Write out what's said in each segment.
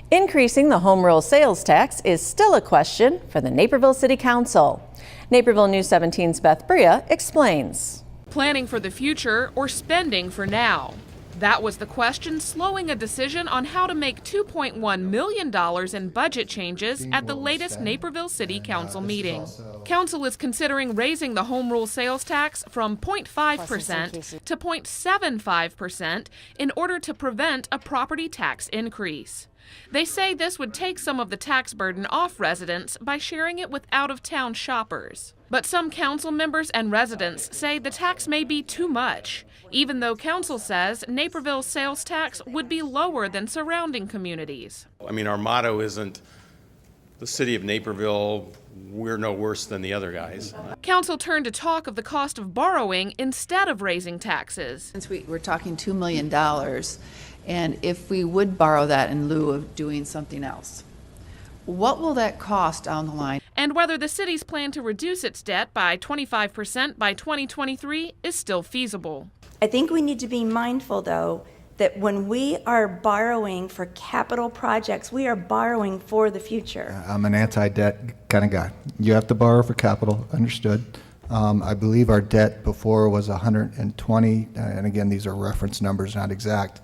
Increasing the home rule sales tax is still a question for the Naperville City Council. Naperville News 17's Beth Bria explains. Planning for the future or spending for now? That was the question slowing a decision on how to make $2.1 million in budget changes at the latest Naperville City Council meeting. Council is considering raising the home rule sales tax from 0.5% to 0.75% in order to prevent a property tax increase. They say this would take some of the tax burden off residents by sharing it with out-of-town shoppers. But some council members and residents say the tax may be too much, even though council says Naperville's sales tax would be lower than surrounding communities. I mean, our motto isn't the City of Naperville, we're no worse than the other guys. Council turned to talk of the cost of borrowing instead of raising taxes. Since we're talking $2 million, and if we would borrow that in lieu of doing something else, what will that cost down the line? And whether the city's plan to reduce its debt by 25% by 2023 is still feasible. I think we need to be mindful, though, that when we are borrowing for capital projects, we are borrowing for the future. I'm an anti-debt kind of guy. You have to borrow for capital, understood. I believe our debt before was 120, and again, these are reference numbers, not exact,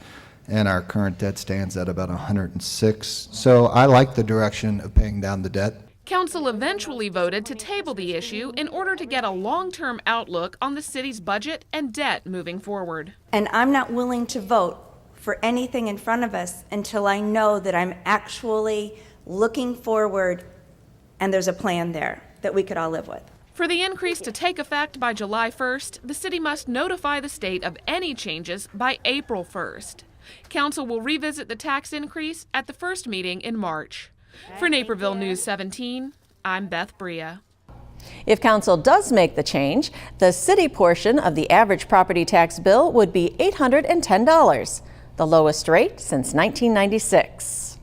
and our current debt stands at about 106. So I like the direction of paying down the debt. Council eventually voted to table the issue in order to get a long-term outlook on the city's budget and debt moving forward. And I'm not willing to vote for anything in front of us until I know that I'm actually looking forward and there's a plan there that we could all live with. For the increase to take effect by July 1st, the city must notify the state of any changes by April 1st. Council will revisit the tax increase at the first meeting in March. For Naperville News 17, I'm Beth Bria. If council does make the change, the city portion of the average property tax bill would be $810, the lowest rate since 1996.